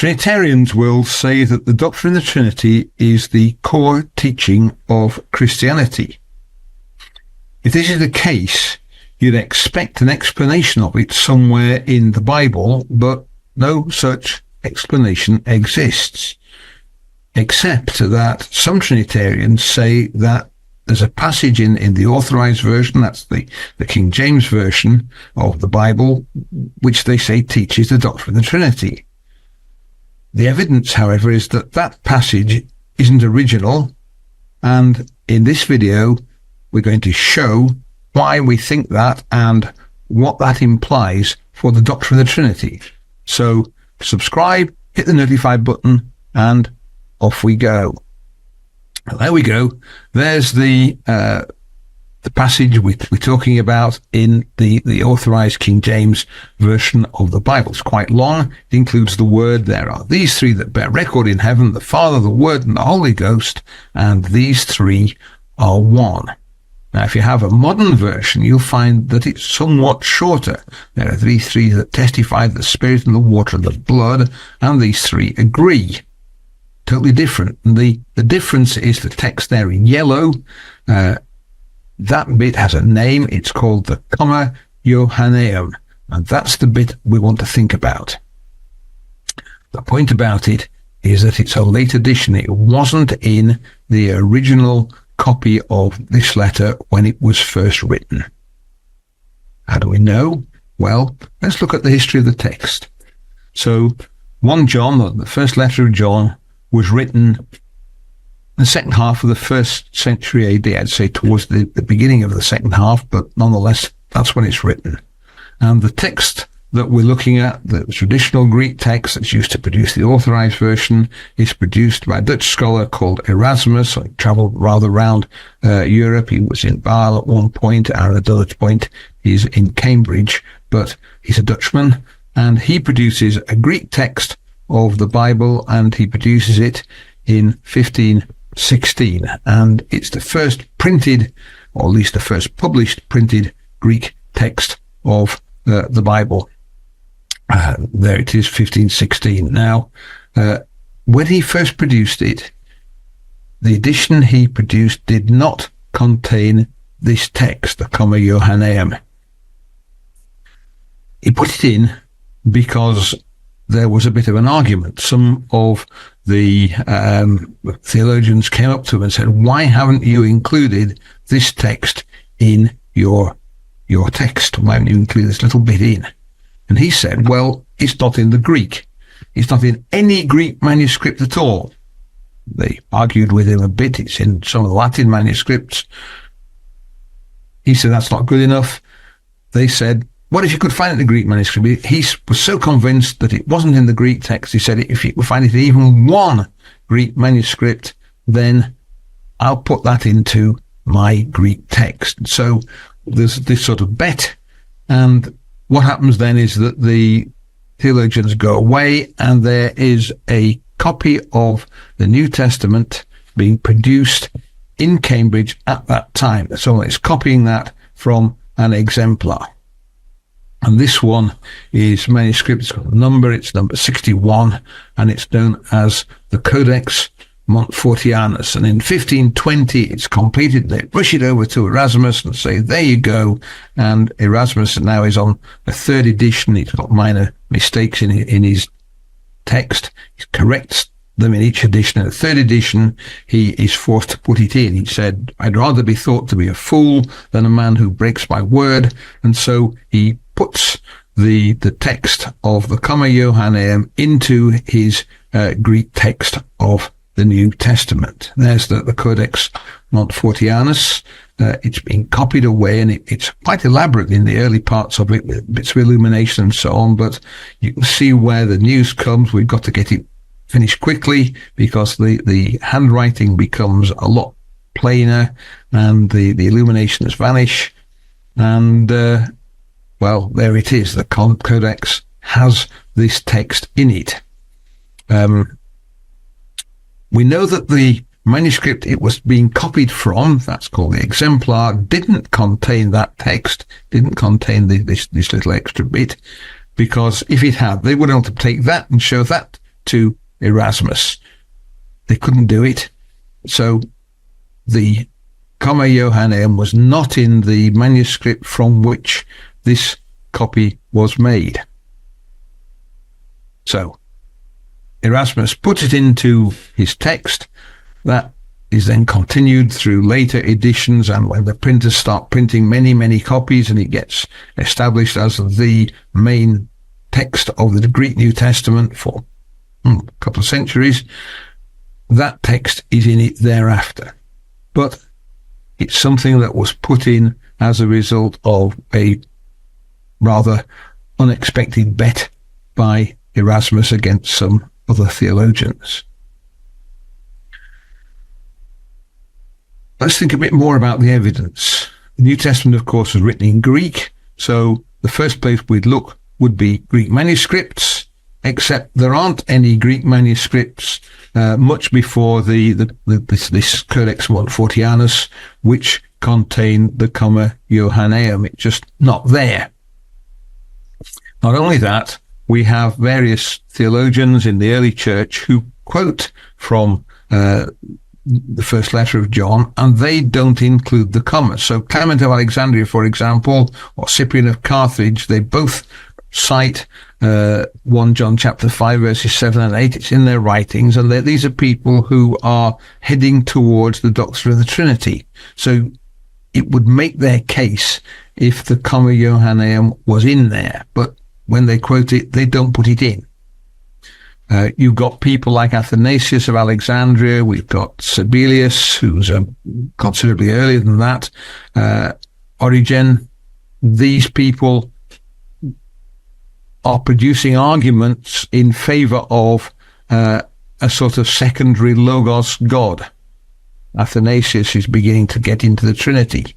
Trinitarians will say that the doctrine of the Trinity is the core teaching of Christianity. If this is the case, you'd expect an explanation of it somewhere in the Bible, but no such explanation exists, except that some Trinitarians say that there's a passage in the Authorised version, that's the King James version of the Bible, which they say teaches the doctrine of the Trinity. The evidence, however, is that that passage isn't original, and in this video we're going to show why we think that and what that implies for the doctrine of the Trinity. So subscribe, hit the notify button, and off we go. There we go. There's the passage we're talking about in the Authorised King James version of the Bible. It's quite long. It includes the word, there are these three that bear record in heaven, the Father, the Word, and the Holy Ghost, and these three are one. Now, if you have a modern version, you'll find that it's somewhat shorter. There are these three that testify, the Spirit and the water and the blood, and these three agree. Totally different. And the difference is the text there in yellow. That bit has a name. It's called the comma Johanneum, and that's the bit we want to think about. The point about it is that it's a late addition. It wasn't in the original copy of this letter when it was first written. How do we know? Well, let's look at the history of the text. So 1 John, the first letter of John, was written in the second half of the first century AD, I'd say towards the beginning of the second half, but nonetheless, that's when it's written. And the text that we're looking at, the traditional Greek text that's used to produce the Authorised version, is produced by a Dutch scholar called Erasmus. He travelled rather around Europe. He was in Basel at one point, and at another point he's in Cambridge, but he's a Dutchman, and he produces a Greek text of the Bible, and he produces it in 1516, and it's the first printed, or at least the first published printed Greek text of the Bible. There it is, 1516. Now, when he first produced it, the edition he produced did not contain this text, the comma Johanneum. He put it in because there was a bit of an argument. Some of the theologians came up to him and said, why haven't you included this text in your text? Why haven't you included this little bit in? And he said, well, it's not in the Greek. It's not in any Greek manuscript at all. They argued with him a bit. It's in some of the Latin manuscripts. He said, that's not good enough. They said, what if you could find it in the Greek manuscript? He was so convinced that it wasn't in the Greek text. He said, if you could find it in even one Greek manuscript, then I'll put that into my Greek text. So there's this sort of bet, and what happens then is that the theologians go away, and there is a copy of the New Testament being produced in Cambridge at that time. So it's copying that from an exemplar. And this one is manuscript, it's got a number, it's number 61, and it's known as the Codex Montfortianus. And in 1520, it's completed. They rush it over to Erasmus and say, there you go. And Erasmus now is on the third edition. He's got minor mistakes in his text. He corrects them in each edition. In the third edition, he is forced to put it in. He said, I'd rather be thought to be a fool than a man who breaks my word. And so he puts the text of the comma Johanneum into his Greek text of the New Testament. There's the Codex Montfortianus. It's been copied away, and it's quite elaborate in the early parts of it, with bits of illumination and so on, but you can see where the news comes. We've got to get it finished quickly because the handwriting becomes a lot plainer and the illuminations vanish. And, well, there it is. The Codex has this text in it. We know that the manuscript it was being copied from, that's called the exemplar, didn't contain that text, didn't contain this little extra bit, because if it had, they would have to take that and show that to Erasmus. They couldn't do it. So the comma Johanneum was not in the manuscript from which this copy was made. So Erasmus put it into his text. That is then continued through later editions, and when the printers start printing many, many copies and it gets established as the main text of the Greek New Testament for a couple of centuries, that text is in it thereafter. But it's something that was put in as a result of a rather unexpected bet by Erasmus against some other theologians. Let's think a bit more about the evidence. The New Testament, of course, was written in Greek, so the first place we'd look would be Greek manuscripts, except there aren't any Greek manuscripts much before this Codex Montfortianus, which contain the comma Johanneum. It's just not there. Not only that, we have various theologians in the early church who quote from the first letter of John, and they don't include the comma. So Clement of Alexandria, for example, or Cyprian of Carthage, they both cite 1 John chapter 5 verses 7 and 8. It's in their writings, and these are people who are heading towards the doctrine of the Trinity. So it would make their case if the comma Johanneum was in there, but when they quote it, they don't put it in. You've got people like Athanasius of Alexandria. We've got Sabellius, who's considerably earlier than that. Origen. These people are producing arguments in favor of a sort of secondary logos God. Athanasius is beginning to get into the Trinity,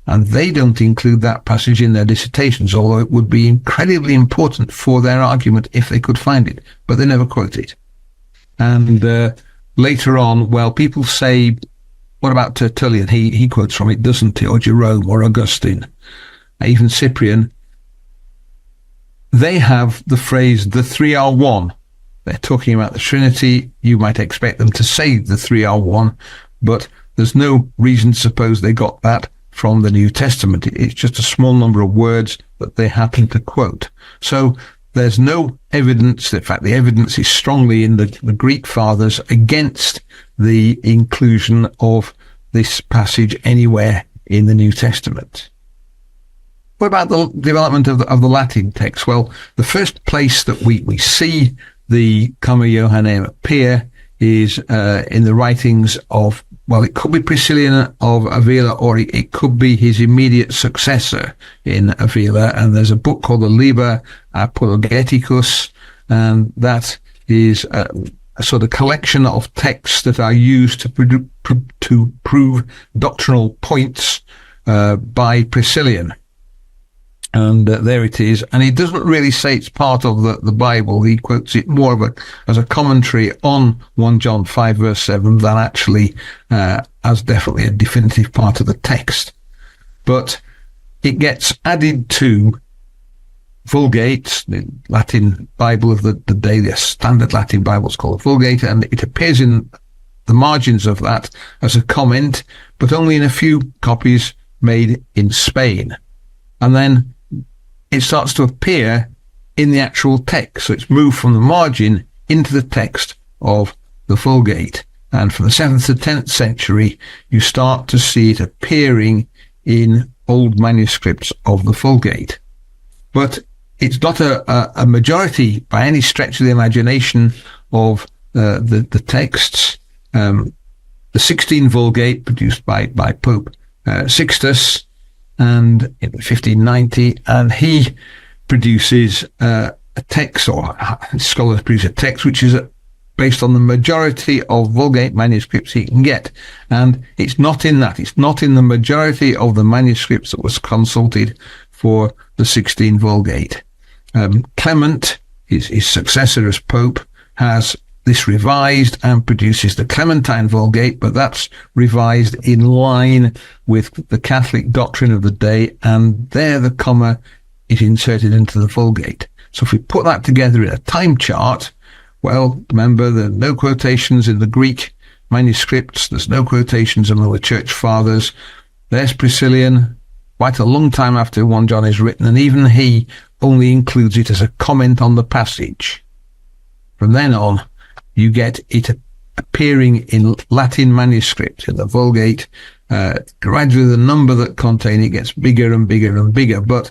and they don't include that passage in their dissertations, although it would be incredibly important for their argument if they could find it, but they never quote it. And later on, well, people say, what about Tertullian? He quotes from it, doesn't he? Or Jerome or Augustine, even Cyprian. They have the phrase, the three are one. They're talking about the Trinity. You might expect them to say the three are one, but there's no reason to suppose they got that from the New Testament. It's just a small number of words that they happen to quote. So there's no evidence. In fact, the evidence is strongly in the Greek fathers against the inclusion of this passage anywhere in the New Testament. What about the development of the Latin text? Well, the first place that we see the comma Johanneum appear is in the writings of, well, it could be Priscillian of Avila, or it could be his immediate successor in Avila. And there's a book called the Liber Apologeticus, and that is a sort of collection of texts that are used to prove doctrinal points by Priscillian. And there it is. And he doesn't really say it's part of the Bible. He quotes it more as a commentary on 1 John 5 verse 7 than actually as definitely a definitive part of the text. But it gets added to Vulgate, the Latin Bible of the day. The standard Latin Bible is called Vulgate, and it appears in the margins of that as a comment, but only in a few copies made in Spain. And then it starts to appear in the actual text. So it's moved from the margin into the text of the Vulgate. And from the 7th to 10th century, you start to see it appearing in old manuscripts of the Vulgate. But it's not a majority by any stretch of the imagination of the texts. The 16th Vulgate, produced by Pope Sixtus, and in 1590, and he produces a text, or scholars produce a text which is based on the majority of Vulgate manuscripts he can get, and it's not in that. It's not in the majority of the manuscripts that was consulted for the 16th Vulgate. Clement, his successor as Pope, has this revised and produces the Clementine Vulgate, but that's revised in line with the Catholic doctrine of the day, and there the comma is inserted into the Vulgate. So if we put that together in a time chart, Well, remember, there are no quotations in the Greek manuscripts. There's no quotations among the church fathers. There's Priscillian, quite a long time after 1 John is written, and even he only includes it as a comment on the passage. From then on, you get it appearing in Latin manuscript, in the Vulgate. Gradually, the number that contain it gets bigger and bigger and bigger, but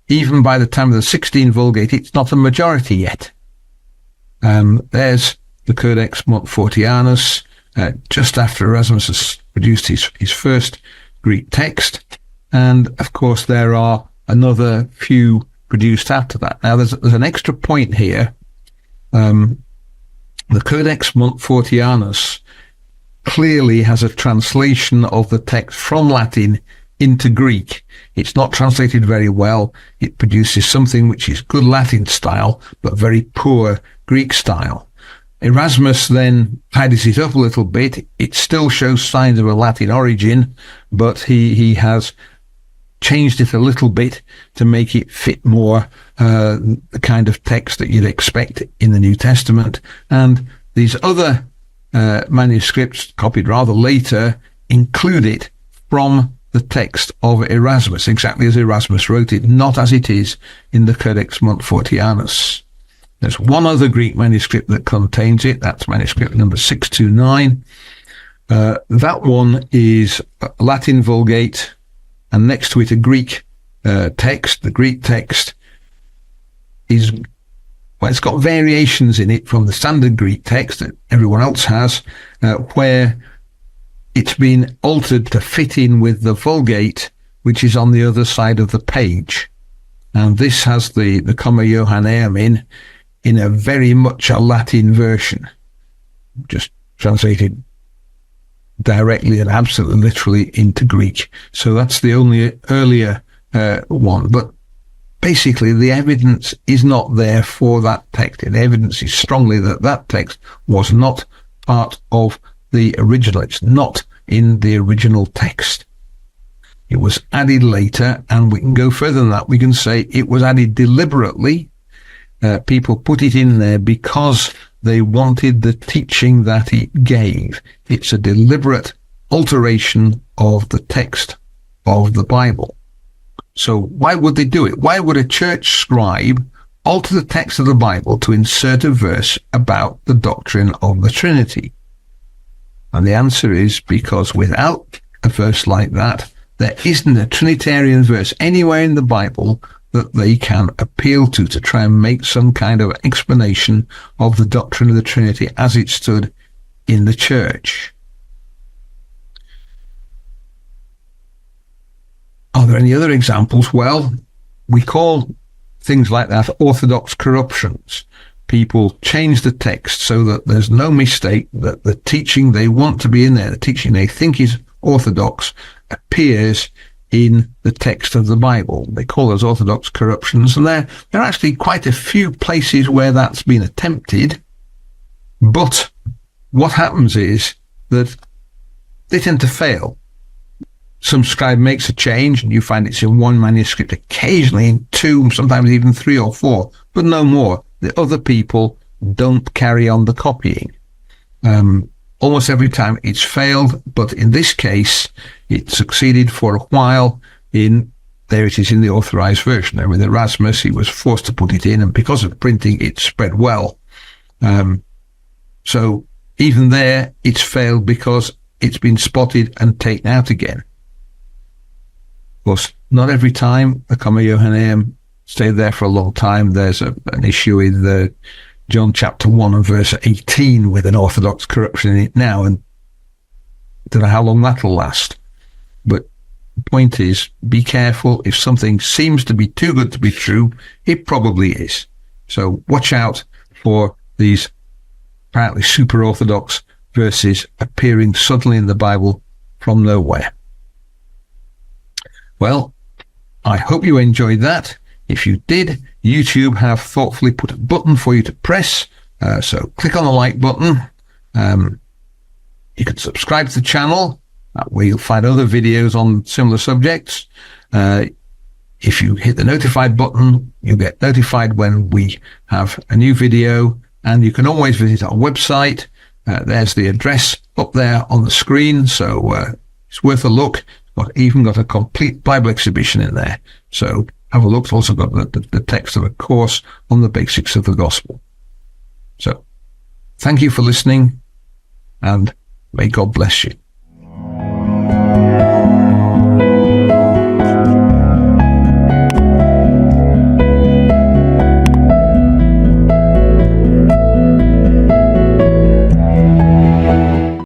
even by the time of the 16th Vulgate, it's not a majority yet. There's the Codex Montfortianus, just after Erasmus has produced his first Greek text. And, of course, there are another few produced after that. Now, there's an extra point here. The Codex Montfortianus clearly has a translation of the text from Latin into Greek. It's not translated very well. It produces something which is good Latin style, but very poor Greek style. Erasmus then tidies it up a little bit. It still shows signs of a Latin origin, but he has changed it a little bit to make it fit more the kind of text that you'd expect in the New Testament. And these other manuscripts, copied rather later, include it from the text of Erasmus, exactly as Erasmus wrote it, not as it is in the Codex Montfortianus. There's one other Greek manuscript that contains it. That's manuscript number 629. That one is Latin Vulgate, and next to it a Greek text. The Greek text is, well, it's got variations in it from the standard Greek text that everyone else has, where it's been altered to fit in with the Vulgate, which is on the other side of the page. And this has the comma Johanneum in a very much a Latin version, just translated directly and absolutely literally into Greek. So that's the only earlier one. But basically, the evidence is not there for that text. The evidence is strongly that that text was not part of the original. It's not in the original text. It was added later, and we can go further than that. We can say it was added deliberately. People put it in there because they wanted the teaching that it gave. It's a deliberate alteration of the text of the Bible. So why would they do it? Why would a church scribe alter the text of the Bible to insert a verse about the doctrine of the Trinity? And the answer is because without a verse like that, there isn't a Trinitarian verse anywhere in the Bible that they can appeal to try and make some kind of explanation of the doctrine of the Trinity as it stood in the church. Are there any other examples? Well, we call things like that Orthodox corruptions. People change the text so that there's no mistake that the teaching they want to be in there, the teaching they think is orthodox, appears in the text of the Bible. They call those Orthodox corruptions, and there are actually quite a few places where that's been attempted. But what happens is that they tend to fail. Some scribe makes a change, and you find it's in one manuscript, occasionally in two, sometimes even three or four, but no more. The other people don't carry on the copying. Almost every time it's failed, but in this case, it succeeded for a while there it is in the Authorised version. There with Erasmus, he was forced to put it in, and because of printing, it spread well. So even there, it's failed because it's been spotted and taken out again. Of course, not every time the comma Johanneum stayed there for a long time. There's an issue with John chapter 1 and verse 18 with an Orthodox corruption in it now, and I don't know how long that'll last. But the point is, be careful. If something seems to be too good to be true, it probably is. So watch out for these apparently super Orthodox verses appearing suddenly in the Bible from nowhere. Well, I hope you enjoyed that. If you did, YouTube have thoughtfully put a button for you to press. So click on the like button. You can subscribe to the channel, where you'll find other videos on similar subjects. If you hit the notify button, you'll get notified when we have a new video. And you can always visit our website. There's the address up there on the screen, so it's worth a look. Even got a complete Bible exhibition in there. So have a look. It's also got the text of a course on the basics of the gospel. So thank you for listening, and may God bless you.